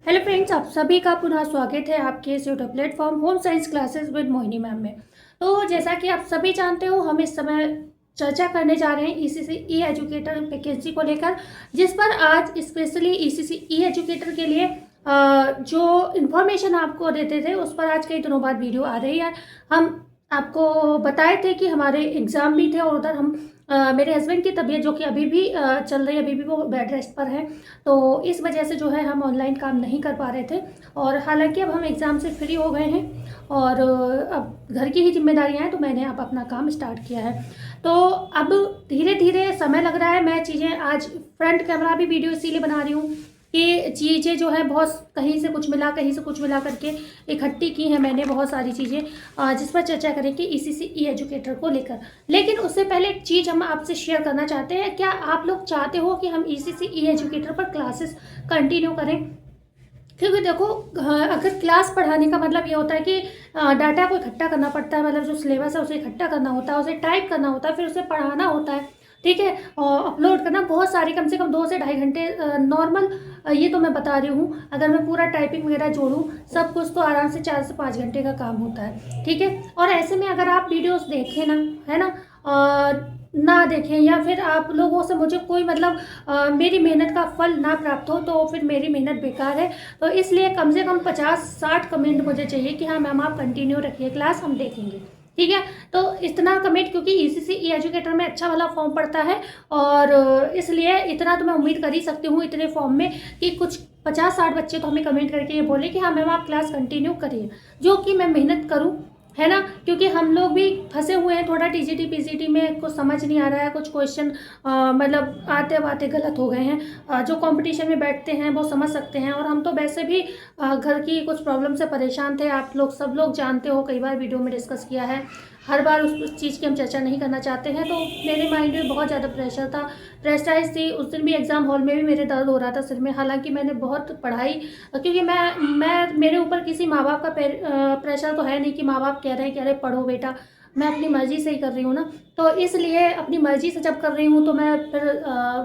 Hello friends, आप सभी का पुनः स्वागत है आपके इस YouTube platform home science classes with Mohini ma'am में। तो जैसा कि आप सभी जानते हो, हम इस समय चर्चा करने जा रहे हैं ईसीसी ई एजुकेटर वैकेंसी को लेकर, जिस पर आज स्पेशली ईसीसी ई एजुकेटर के लिए जो इन्फॉर्मेशन आपको देते थे उस पर आज कई दिनों बाद वीडियो आ रही है। हम आपको बताए थे कि हमारे एग्ज़ाम भी थे और उधर हम मेरे हस्बैंड की तबीयत जो कि अभी भी चल रही है, अभी भी वो बेड रेस्ट पर है, तो इस वजह से जो है हम ऑनलाइन काम नहीं कर पा रहे थे। और हालांकि अब हम एग्ज़ाम से फ्री हो गए हैं और अब घर की ही जिम्मेदारियां हैं, तो मैंने अब अपना काम स्टार्ट किया है। तो अब धीरे धीरे समय लग रहा है। मैं चीज़ें आज फ्रंट कैमरा भी वीडियो इसीलिए बना रही हूँ कि चीज़ें जो है बहुत कहीं से कुछ मिला कहीं से कुछ मिला करके इकट्ठी की हैं मैंने बहुत सारी चीज़ें, जिस पर चर्चा करेंगे ईसीसी ई एजुकेटर को लेकर। लेकिन उससे पहले एक चीज़ हम आपसे शेयर करना चाहते हैं। क्या आप लोग चाहते हो कि हम ईसीसी ई एजुकेटर पर क्लासेस कंटिन्यू करें? क्योंकि देखो, अगर क्लास पढ़ाने का मतलब ये होता है कि डाटा को इकट्ठा करना पड़ता है, मतलब जो सिलेबस है उसे इकट्ठा करना होता है, उसे टाइप करना होता है, फिर उसे पढ़ाना होता है, ठीक है, और अपलोड करना बहुत सारी, कम से कम 2 से ढाई घंटे नॉर्मल। ये तो मैं बता रही हूँ, अगर मैं पूरा टाइपिंग वगैरह जोड़ूँ सब कुछ तो आराम से 4 से 5 घंटे का काम होता है, ठीक है। और ऐसे में अगर आप वीडियोस देखें ना, है ना, ना देखें या फिर आप लोगों से मुझे कोई मतलब मेरी मेहनत का फल ना प्राप्त हो तो फिर मेरी मेहनत बेकार है। तो इसलिए कम से कम 50-60 कमेंट मुझे चाहिए कि हाँ मैम आप कंटिन्यू रखिए क्लास, हम देखेंगे, ठीक है। तो इतना कमेंट, क्योंकि ईसीसी ई एजुकेटर में अच्छा वाला फॉर्म पड़ता है और इसलिए इतना तो मैं उम्मीद कर ही सकती हूँ इतने फॉर्म में कि कुछ 50-60 बच्चे तो हमें कमेंट करके ये बोले कि हाँ मैम आप क्लास कंटिन्यू करिए, जो कि मैं मेहनत करूँ, है ना। क्योंकि हम लोग भी फंसे हुए हैं थोड़ा, टीजीटी पीजीटी में कुछ समझ नहीं आ रहा है, कुछ क्वेश्चन मतलब आते आते गलत हो गए हैं। जो कंपटीशन में बैठते हैं वो समझ सकते हैं, और हम तो वैसे भी घर की कुछ प्रॉब्लम से परेशान थे। आप लोग सब लोग जानते हो, कई बार वीडियो में डिस्कस किया है, हर बार उस चीज़ की हम चर्चा नहीं करना चाहते हैं। तो मेरे माइंड में बहुत ज़्यादा प्रेशर था, प्रेशराइज थी। उस दिन भी एग्ज़ाम हॉल में भी मेरे दर्द हो रहा था सिर में, हालांकि मैंने बहुत पढ़ाई, क्योंकि मैं मेरे ऊपर किसी माँ बाप का प्रेशर तो है नहीं कि माँ बाप कह रहे हैं कि अरे पढ़ो बेटा, मैं अपनी मर्ज़ी से ही कर रही हूँ ना। तो इसलिए अपनी मर्ज़ी से जब कर रही हूँ तो मैं फिर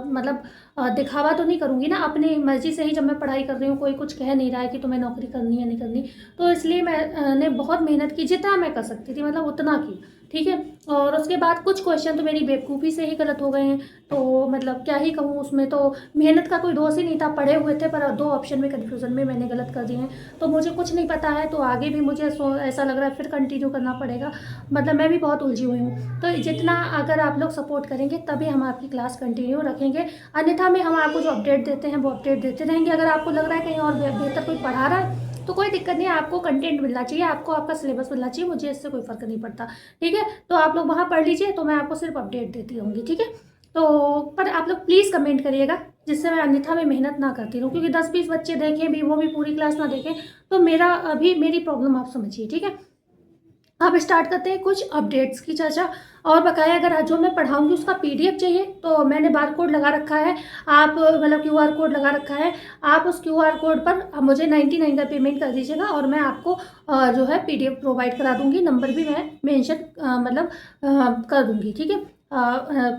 मतलब दिखावा तो नहीं करूँगी ना, अपनी मर्ज़ी से ही जब मैं पढ़ाई कर रही हूँ, कोई कुछ कह नहीं रहा है कि तुम्हें नौकरी करनी है नहीं करनी। तो इसलिए मैंने बहुत मेहनत की, जितना मैं कर सकती थी मतलब उतना की, ठीक है। और उसके बाद कुछ क्वेश्चन तो मेरी बेवकूफ़ी से ही गलत हो गए हैं, तो मतलब क्या ही कहूँ, उसमें तो मेहनत का कोई दोष ही नहीं था, पढ़े हुए थे पर 2 ऑप्शन में कन्फ्यूज़न में मैंने गलत कर दिए हैं। तो मुझे कुछ नहीं पता है, तो आगे भी मुझे ऐसा लग रहा है फिर कंटिन्यू करना पड़ेगा, मतलब मैं भी बहुत उलझी हुई हूँ। तो जितना अगर आप लोग सपोर्ट करेंगे तभी हम आपकी क्लास कंटिन्यू रखेंगे, अन्यथा में हम आपको जो अपडेट देते हैं वो अपडेट देते रहेंगे। अगर आपको लग रहा है कहीं और बेहतर कोई पढ़ा रहा है तो कोई दिक्कत नहीं है, आपको कंटेंट मिलना चाहिए, आपको आपका सिलेबस मिलना चाहिए, मुझे इससे कोई फ़र्क नहीं पड़ता, ठीक है। तो आप लोग वहाँ पढ़ लीजिए, तो मैं आपको सिर्फ अपडेट देती रहूँगी, ठीक है। तो पर आप लोग प्लीज़ कमेंट करिएगा, जिससे मैं अन्यथा में मेहनत ना करती रहूँ, क्योंकि 10-20 बच्चे देखें भी, वो भी पूरी क्लास ना देखें, तो मेरा अभी मेरी प्रॉब्लम आप समझिए, ठीक है। अब स्टार्ट करते हैं कुछ अपडेट्स की चर्चा। और बकाया अगर जो मैं पढ़ाऊंगी उसका पीडीएफ चाहिए तो मैंने बार कोड लगा रखा है, आप मतलब क्यूआर कोड लगा रखा है, आप उस क्यूआर कोड पर मुझे 99 का पेमेंट कर दीजिएगा और मैं आपको जो है पीडीएफ प्रोवाइड करा दूंगी। नंबर भी मैं मेंशन मतलब कर दूंगी, ठीक है।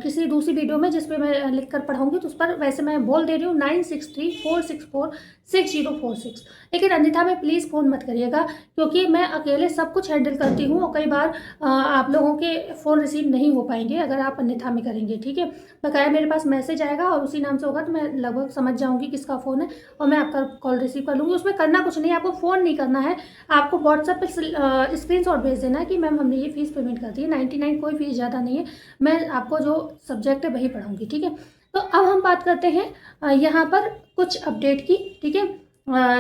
किसी दूसरी वीडियो में जिस पे मैं लिख कर पढ़ाऊंगी तो उस पर वैसे मैं बोल दे रही हूँ 9634646046। लेकिन अन्यथा में प्लीज़ फ़ोन मत करिएगा, क्योंकि मैं अकेले सब कुछ हैंडल करती हूँ और कई बार आप लोगों के फ़ोन रिसीव नहीं हो पाएंगे अगर आप अन्यथा में करेंगे, ठीक है। बकाया मेरे पास मैसेज आएगा और उसी नाम से होगा, तो मैं लगभग समझ जाऊँगी किसका फ़ोन है और मैं आपका कॉल रिसीव कर लूँगी। उसमें करना कुछ नहीं, आपको फ़ोन नहीं करना है, आपको व्हाट्सएप पर स्क्रीनशॉट भेज देना है कि मैम हमने ये फ़ीस पेमेंट कर दी है। 99 कोई फ़ीस ज़्यादा नहीं है, मैं आपको जो सब्जेक्ट है वही पढ़ाऊँगी, ठीक है। तो अब हम बात करते हैं यहाँ पर कुछ अपडेट की, ठीक है।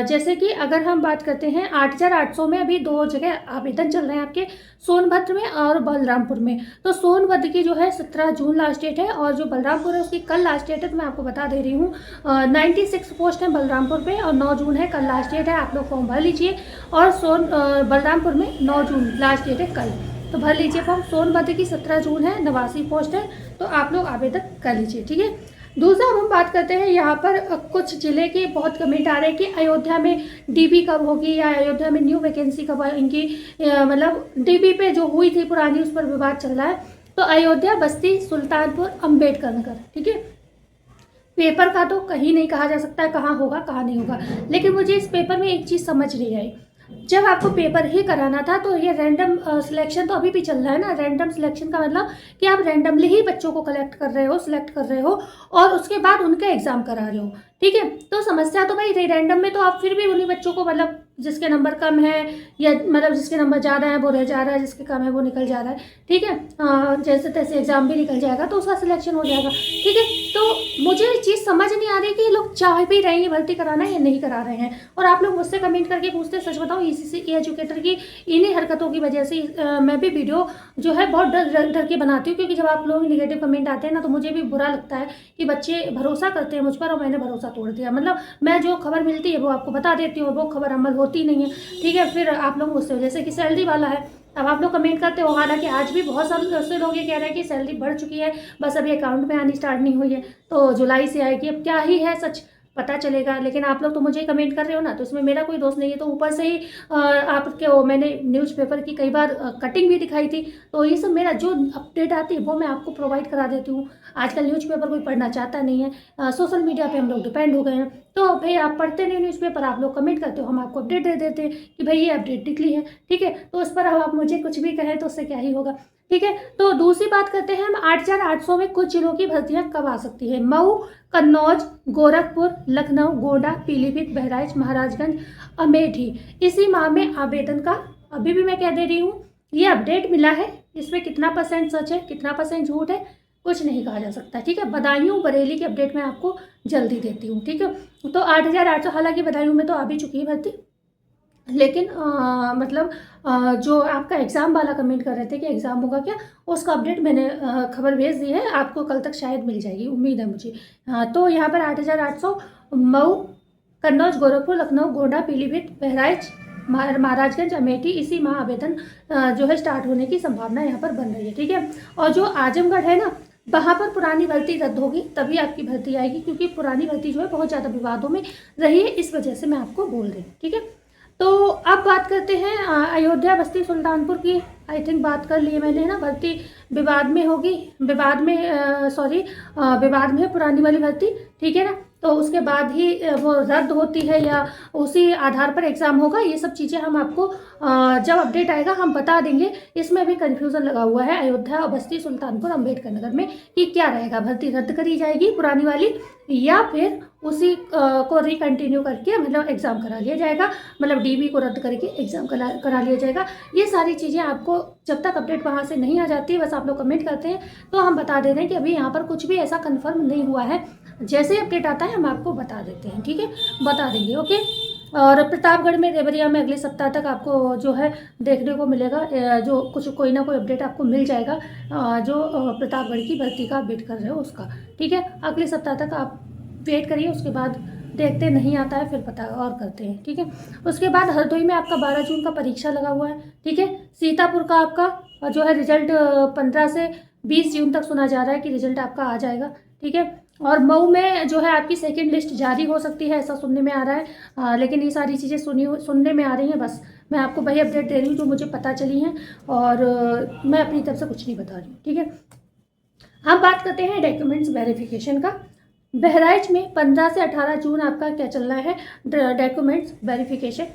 जैसे कि अगर हम बात करते हैं 8800 में अभी 2 जगह आवेदन चल रहे हैं आपके, सोनभद्र में और बलरामपुर में। तो सोनभद्र की जो है 17 जून लास्ट डेट है और जो बलरामपुर है उसकी कल लास्ट डेट है। तो मैं आपको बता दे रही हूँ 96 पोस्ट है बलरामपुर पे और 9 जून है कल लास्ट डेट है, आप लोग फॉर्म भर लीजिए। और बलरामपुर में 9 जून लास्ट डेट है कल, तो भर लीजिए फॉर्म। सोनभद्र की 17 जून है, 89 पोस्ट है, तो आप लोग आवेदन कर लीजिए, ठीक है। दूसरा हम बात करते हैं यहाँ पर कुछ जिले के बहुत कमेंट आ रहे हैं कि अयोध्या में डीबी कब होगी या अयोध्या में न्यू वैकेंसी कब आएंगी, मतलब डीबी पे जो हुई थी पुरानी उस पर विवाद चल रहा है। तो अयोध्या, बस्ती, सुल्तानपुर, अम्बेडकर नगर, ठीक है। पेपर का तो कहीं नहीं कहा जा सकता है कहाँ होगा कहाँ नहीं होगा, लेकिन मुझे इस पेपर में एक चीज़ समझ नहीं आई। जब आपको पेपर ही कराना था तो ये रैंडम सिलेक्शन तो अभी भी चल रहा है ना। रैंडम सिलेक्शन का मतलब कि आप रैंडमली ही बच्चों को कलेक्ट कर रहे हो, सिलेक्ट कर रहे हो और उसके बाद उनका एग्जाम करा रहे हो, ठीक है। तो समस्या तो भाई रही रैंडम में, तो आप फिर भी उन्हीं बच्चों को मतलब जिसके नंबर कम है या मतलब जिसके नंबर ज़्यादा है वो रह जा रहा है, जिसके कम है वो निकल जा रहा है, ठीक है। जैसे तैसे एग्जाम भी निकल जाएगा तो उसका सिलेक्शन हो जाएगा, ठीक है। तो मुझे ये चीज़ समझ नहीं आ रही कि ये लोग चाह भी रहे हैं भर्ती कराना या नहीं करा रहे हैं। और आप लोग मुझसे कमेंट करके पूछते, सच बताओ ईसीसी ई एजुकेटर की इन्हीं हरकतों की वजह से मैं भी वीडियो जो है बहुत डर डर के बनाती हूँ, क्योंकि जब आप लोग निगेटिव कमेंट आते हैं ना तो मुझे भी बुरा लगता है कि बच्चे भरोसा करते हैं मुझ पर और मैंने भरोसा तोड़ दिया। मतलब मैं जो खबर मिलती है वो आपको बता देती हूँ और वो खबर अमल होती नहीं है, ठीक है। फिर आप लोग मुझसे जैसे कि सैलरी वाला है, अब आप लोग कमेंट करते हो, हालांकि आज भी बहुत सारे लोग ये कह रहे हैं कि सैलरी बढ़ चुकी है, बस अभी अकाउंट में आनी स्टार्ट नहीं हुई है, तो जुलाई से आएगी। अब क्या ही है सच पता चलेगा, लेकिन आप लोग तो मुझे कमेंट कर रहे हो ना, तो इसमें मेरा कोई दोष नहीं है। तो ऊपर से ही आपके मैंने न्यूज़पेपर की कई बार कटिंग भी दिखाई थी, तो ये सब मेरा जो अपडेट आती है वो मैं आपको प्रोवाइड करा देती हूँ। आजकल न्यूज़पेपर कोई पढ़ना चाहता नहीं है, सोशल मीडिया पे हम लोग डिपेंड हो गए हैं। तो भाई आप पढ़ते नहीं न्यूज़पेपर, आप लोग कमेंट करते हो, हम आपको अपडेट दे देते हैं कि भाई ये अपडेट निकली है, ठीक है। तो उस पर अब आप मुझे कुछ भी कहें तो उससे क्या ही होगा, ठीक है। तो दूसरी बात करते हैं हम 8,800 में कुछ जिलों की भर्तियां कब आ सकती है। मऊ, कन्नौज, गोरखपुर, लखनऊ, गोंडा, पीलीभीत, बहराइच, महाराजगंज, अमेठी इसी माह में आवेदन का, अभी भी मैं कह दे रही हूँ ये अपडेट मिला है, इसमें कितना % सच है कितना % झूठ है कुछ नहीं कहा जा सकता, ठीक है। बदायूं बरेली की अपडेट मैं आपको जल्दी देती हूँ, ठीक है। तो 8,800, हालांकि बदायूं में तो आ भी चुकी है भर्ती, लेकिन मतलब जो आपका एग्ज़ाम वाला कमेंट कर रहे थे कि एग्ज़ाम होगा क्या, उसका अपडेट मैंने खबर भेज दी है, आपको कल तक शायद मिल जाएगी, उम्मीद है मुझे। तो यहाँ पर 8,800 मऊ, कन्नौज, गोरखपुर, लखनऊ, गोंडा, पीलीभीत, बहराइच, महाराजगंज, अमेठी इसी माह आवेदन जो है स्टार्ट होने की संभावना यहाँ पर बन रही है, ठीक है। और जो आजमगढ़ है ना, वहाँ पर पुरानी भर्ती रद्द होगी तभी आपकी भर्ती आएगी, क्योंकि पुरानी भर्ती जो है बहुत ज़्यादा विवादों में रही है, इस वजह से मैं आपको बोल रही हूँ, ठीक है। तो अब बात करते हैं अयोध्या बस्ती सुल्तानपुर की। आई थिंक बात कर ली मैंने ना, भर्ती विवाद में होगी, विवाद में विवाद में है पुरानी वाली भर्ती, ठीक है ना। तो उसके बाद ही वो रद्द होती है या उसी आधार पर एग्ज़ाम होगा, ये सब चीज़ें हम आपको जब अपडेट आएगा हम बता देंगे। इसमें भी कन्फ्यूज़न लगा हुआ है अयोध्या बस्ती सुल्तानपुर अम्बेडकर नगर में कि क्या रहेगा, भर्ती रद्द करी जाएगी पुरानी वाली या फिर उसी को रिकंटिन्यू करके मतलब एग्ज़ाम करा लिया जाएगा, मतलब डीबी को रद्द करके एग्ज़ाम करा लिया जाएगा। ये सारी चीज़ें आपको जब तक अपडेट वहाँ से नहीं आ जाती, बस आप लोग कमेंट करते हैं तो हम बता दे रहे हैं कि अभी यहाँ पर कुछ भी ऐसा कंफर्म नहीं हुआ है। जैसे ही अपडेट आता है हम आपको बता देते हैं, ठीक है, बता देंगे, ओके। और प्रतापगढ़ में देवरिया में अगले सप्ताह तक आपको जो है देखने को मिलेगा, जो कुछ कोई ना कोई अपडेट आपको मिल जाएगा, जो प्रतापगढ़ की भर्ती का अपडेट कर रहे हो उसका, ठीक है। अगले सप्ताह तक आप वेट करिए, उसके बाद देखते नहीं आता है फिर पता और करते हैं, ठीक है। उसके बाद हरदोई में आपका 12 जून का परीक्षा लगा हुआ है, ठीक है। सीतापुर का आपका जो है रिजल्ट 15 से 20 जून तक सुना जा रहा है कि रिजल्ट आपका आ जाएगा, ठीक है। और मऊ में जो है आपकी सेकंड लिस्ट जारी हो सकती है, ऐसा सुनने में आ रहा है, लेकिन ये सारी चीज़ें सुनने में आ रही हैं, बस मैं आपको वही अपडेट दे रही हूँ जो मुझे पता चली हैं और मैं अपनी तरफ से कुछ नहीं बता रही हूँ, ठीक है। अब बात करते हैं डॉक्यूमेंट्स वेरिफिकेशन का। बहराइच में 15 से 18 जून आपका क्या चल रहा है, डॉक्यूमेंट्स वेरिफिकेशन।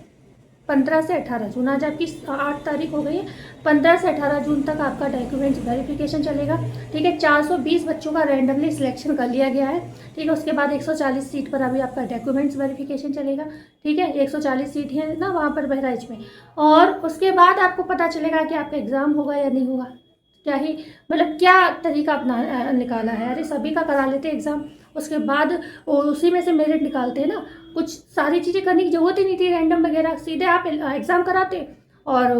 15 से 18 जून, आज आपकी 8 तारीख हो गई है, 15 से 18 जून तक आपका डॉक्यूमेंट्स वेरिफिकेशन चलेगा, ठीक है। 420 बच्चों का रैंडमली सिलेक्शन कर लिया गया है, ठीक है। उसके बाद 140 सीट पर अभी आपका डॉक्यूमेंट्स वेरिफिकेशन चलेगा, ठीक है। 140 सीट है ना वहाँ पर बहराइच में, और उसके बाद आपको पता चलेगा कि आपका एग्ज़ाम होगा या नहीं होगा। क्या ही मतलब क्या तरीका अपना निकाला है, अरे सभी का करा लेते एग्ज़ाम, उसके बाद उसी में से मेरिट निकालते हैं ना, कुछ सारी चीज़ें करने की ज़रूरत ही नहीं थी रैंडम वगैरह, सीधे आप एग्ज़ाम कराते और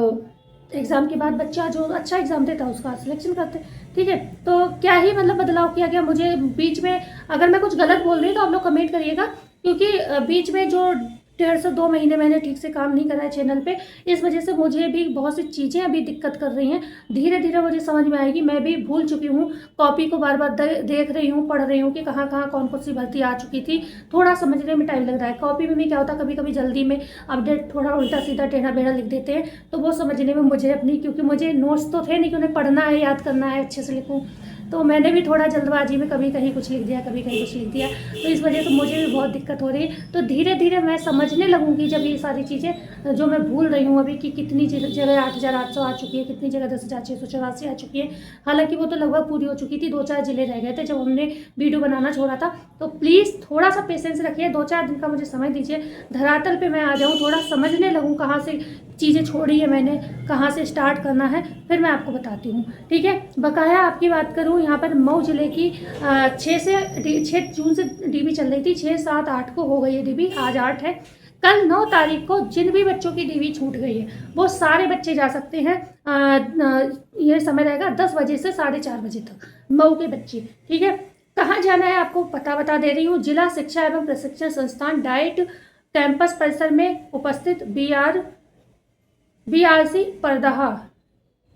एग्ज़ाम के बाद बच्चा जो अच्छा एग्ज़ाम देता उसका सिलेक्शन करते, ठीक है। तो क्या ही मतलब बदलाव किया गया। मुझे बीच में अगर मैं कुछ गलत बोल रही हूँ तो आप लोग कमेंट करिएगा, क्योंकि बीच में जो 1.5 से 2 महीने मैंने ठीक से काम नहीं करा है चैनल पे, इस वजह से मुझे भी बहुत सी चीज़ें अभी दिक्कत कर रही हैं। धीरे धीरे मुझे समझ में आएगी, मैं भी भूल चुकी हूँ, कॉपी को बार बार देख रही हूँ, पढ़ रही हूँ कि कहाँ कहाँ कौन कौन सी भर्ती आ चुकी थी, थोड़ा समझने में टाइम लग रहा है। कॉपी में भी क्या होता है कभी कभी जल्दी में अपडेट थोड़ा उल्टा सीधा टेढ़ा बेढ़ा लिख देते हैं, तो वो समझने में मुझे अपनी, क्योंकि मुझे नोट्स तो थे नहीं कि उन्हें पढ़ना है याद करना है अच्छे से लिखूँ, तो मैंने भी थोड़ा जल्दबाजी में कभी कहीं कुछ लिख दिया, कभी कहीं कुछ लिख दिया, तो इस वजह से मुझे भी बहुत दिक्कत हो रही है। तो धीरे धीरे मैं समझने लगूंगी जब ये सारी चीज़ें जो मैं भूल रही हूँ अभी कि कितनी जगह 8,800 आ चुकी है, कितनी जगह 10,684 आ चुकी है। हालांकि वो तो लगभग पूरी हो चुकी थी, 2-4 जिले रह गए थे जब हमने वीडियो बनाना छोड़ा था। तो प्लीज़ थोड़ा सा पेशेंस रखिए, 2-4 दिन का मुझे समय दीजिए, धरातल पे मैं आ जाऊँ, थोड़ा समझने लगूँ कहाँ से चीज़ें छोड़ी है मैंने, कहाँ से स्टार्ट करना है, फिर मैं आपको बताती हूँ। ठीक है, बकाया आपकी बात करूँ, यहाँ पर मऊ जिले की 6 जून से डीबी चल रही थी, 6, 7, 8 को हो गई है डीबी, आज 8 है। कल 9 तारीख को जिन भी बच्चों की डीबी छूट गई है वो सारे बच्चे जा सकते हैं। ये समय रहेगा 10 बजे से 4:30 बजे तक, मऊ के बच्चे। ठीक है, कहाँ जाना है आपको पता बता दे रही हूँ। जिला शिक्षा एवं प्रशिक्षण संस्थान डाइट कैंपस परिसर में उपस्थित BRC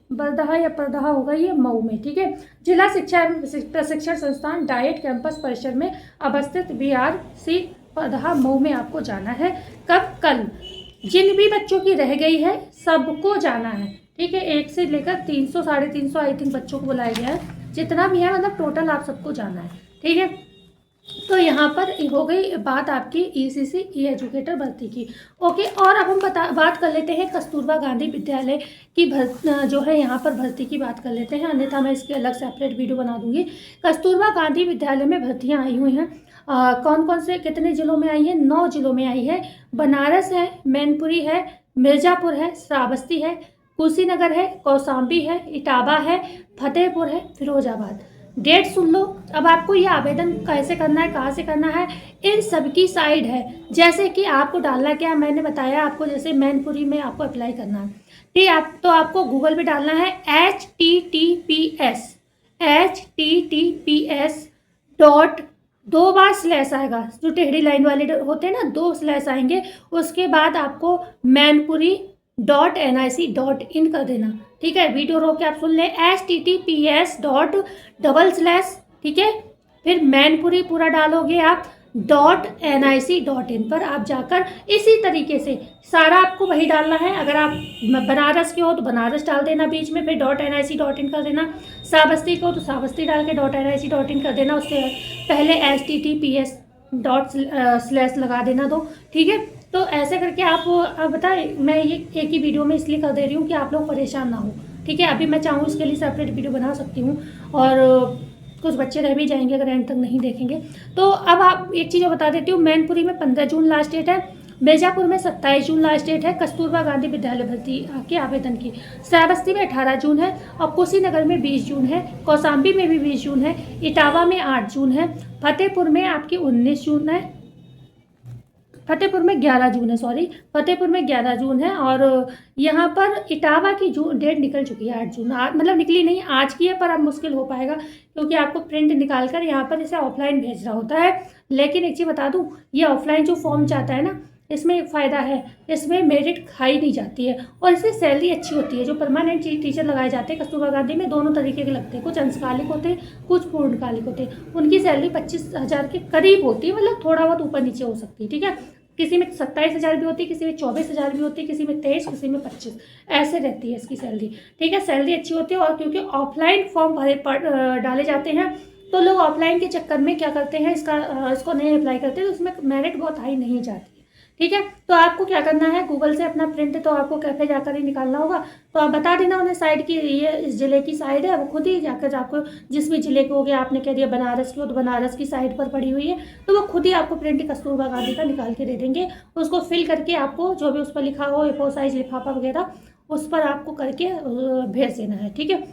बरदहा या परदहा होगा ये, मऊ में। ठीक है, जिला शिक्षा एवं प्रशिक्षण संस्थान डाइट कैंपस परिसर में अवस्थित BRC परदहा मऊ में आपको जाना है। कब? कल। जिन भी बच्चों की रह गई है सबको जाना है। ठीक है, 1 से लेकर 300 350 आई थिंक बच्चों को बुलाया गया है, जितना भी है मतलब टोटल आप सबको जाना है। ठीक है, तो यहाँ पर हो गई बात आपकी ECC ई एजुकेटर भर्ती की। ओके, और अब हम बात कर लेते हैं कस्तूरबा गांधी विद्यालय की जो है यहाँ पर भर्ती की बात कर लेते हैं, अन्यथा मैं इसकी अलग सेपरेट वीडियो बना दूंगी। कस्तूरबा गांधी विद्यालय में भर्तियाँ आई हुई हैं। कौन कौन से कितने जिलों में आई है? 9 जिलों में आई है। बनारस है, मैनपुरी है, मिर्ज़ापुर है, श्रावस्ती है, कुशीनगर है, कौशाम्बी है, इटावा है, फतेहपुर है, फिरोजाबाद। डेट सुन लो। अब आपको ये आवेदन कैसे करना है, कहाँ से करना है, इन सब की साइड है। जैसे कि आपको डालना क्या, मैंने बताया आपको, जैसे मैनपुरी में आपको अप्लाई करना है। ठीक है, तो आपको गूगल पे डालना है https डॉट, 2 बार स्लैश आएगा, जो टेढ़ी लाइन वाले होते हैं ना, 2 स्लैश आएंगे, उसके बाद आपको manpuri.nic.in कर देना। ठीक है, वीडियो रोक के आप सुन लें, https डॉट डबल स्लैश, ठीक है, फिर मैनपुरी पूरा डालोगे आप .nic.in पर आप जाकर इसी तरीके से सारा आपको वही डालना है। अगर आप बनारस के हो तो बनारस डाल देना बीच में, फिर .nic.in कर देना। श्रावस्ती को तो श्रावस्ती डाल के .nic.in कर देना, उससे पहले https डॉट स्लैश लगा देना दो। ठीक है, तो ऐसे करके आप बताएं, मैं ये एक ही वीडियो में इसलिए कर दे रही हूँ कि आप लोग परेशान ना हो। ठीक है, अभी मैं चाहूँ इसके लिए सेपरेट वीडियो बना सकती हूँ, और कुछ बच्चे रह भी जाएंगे अगर एंड तक नहीं देखेंगे। तो अब आप एक चीज़ बता देती हूँ, मैनपुरी में 15 जून लास्ट डेट है, मिर्ज़ापुर में 27 जून लास्ट डेट है कस्तूरबा गांधी विद्यालय भर्ती के आवेदन की। श्रावस्ती में 18 जून है, और कुशीनगर में 20 जून है, कौशाम्बी में भी 20 जून है, इटावा में 8 जून है, फतेहपुर में आपकी 19 जून है, फतेहपुर में 11 जून है, सॉरी, फतेहपुर में 11 जून है। और यहाँ पर इटावा की डेट निकल चुकी है, 8 जून, मतलब निकली नहीं, आज की है, पर अब मुश्किल हो पाएगा क्योंकि आपको प्रिंट निकाल कर यहाँ पर इसे ऑफलाइन भेजना होता है। लेकिन एक चीज़ बता दूँ, ये ऑफलाइन जो फॉर्म चाहता है ना, इसमें एक फ़ायदा है, इसमें मेरिट खाई नहीं जाती है, और इसमें सैलरी अच्छी होती है। जो परमानेंट टीचर लगाए जाते हैं कस्तूरबा गांधी में, दोनों तरीके के लगते हैं, कुछ अंशकालिक होते हैं, कुछ पूर्णकालिक होते हैं। उनकी सैलरी 25,000 के करीब होती है, मतलब थोड़ा बहुत ऊपर नीचे हो सकती है। ठीक है, किसी में 27,000 भी होती है, किसी में 24,000 भी होती है, किसी में 23, किसी में 25, ऐसे रहती है इसकी सैलरी। ठीक है, सैलरी अच्छी होती है, और क्योंकि ऑफलाइन फॉर्म डाले जाते हैं, तो लोग ऑफलाइन के चक्कर में क्या करते हैं, इसको नहीं अप्लाई करते, तो उसमें मेरिट बहुत हाई नहीं जाती। ठीक है, तो आपको क्या करना है, गूगल से अपना प्रिंट तो आपको कैफे जाकर ही निकालना होगा, तो आप बता देना उन्हें साइड की, ये इस ज़िले की साइड है, वो खुद ही जाकर आपको, जिस भी ज़िले के हो गया, आपने कह दिया बनारस की हो तो बनारस की साइड पर पड़ी हुई है, तो वो खुद ही आपको प्रिंट कस्तूरबा गांधी का निकाल के दे देंगे। उसको फिल करके आपको जो भी उस पर लिखा हो, A4 साइज लिफाफा वगैरह, उस पर आपको करके भेज देना है। ठीक है,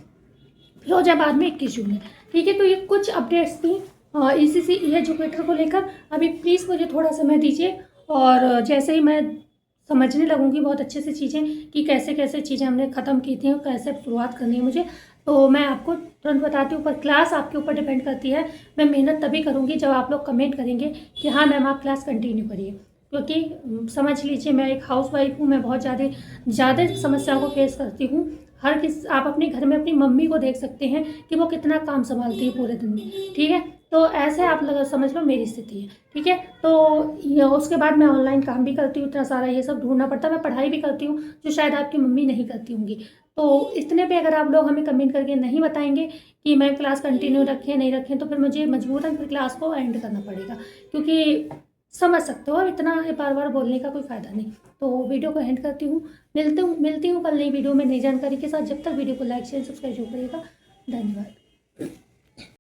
फिरोजाबाद में 21 जून है। ठीक है, तो ये कुछ अपडेट्स थी ECC ई एजुकेटर को लेकर। अभी प्लीज़ मुझे थोड़ा समय दीजिए, और जैसे ही मैं समझने लगूंगी बहुत अच्छे से चीज़ें कि कैसे कैसे चीज़ें हमने ख़त्म की थी और कैसे शुरुआत करनी है मुझे, तो मैं आपको तुरंत बताती हूँ। पर क्लास आपके ऊपर डिपेंड करती है, मैं मेहनत तभी करूँगी जब आप लोग कमेंट करेंगे कि हाँ मैम आप क्लास कंटिन्यू करिए। क्योंकि समझ लीजिए, मैं एक हाउसवाइफ हूँ, मैं बहुत ज़्यादा समस्याओं को फेस करती हूँ। आप अपने घर में अपनी मम्मी को देख सकते हैं कि वो कितना काम संभालती है पूरे दिन में। ठीक है, तो ऐसे आप लोग समझ लो मेरी स्थिति है। ठीक है, तो उसके बाद मैं ऑनलाइन काम भी करती हूँ, इतना सारा ये सब ढूंढना पड़ता है, मैं पढ़ाई भी करती हूँ, जो शायद आपकी मम्मी नहीं करती होंगी। तो इतने पे अगर आप लोग हमें कमेंट करके नहीं बताएंगे कि मैम क्लास कंटिन्यू रखें नहीं रखें, तो फिर मुझे मजबूरन फिर क्लास को एंड करना पड़ेगा, क्योंकि समझ सकते हो अब इतना बार बार बोलने का कोई फ़ायदा नहीं। तो वीडियो को एंड करती हूँ, मिलती हूँ कल नई वीडियो में नई जानकारी के साथ। जब तक वीडियो को लाइक शेयर सब्सक्राइब जरूर करिएगा। धन्यवाद।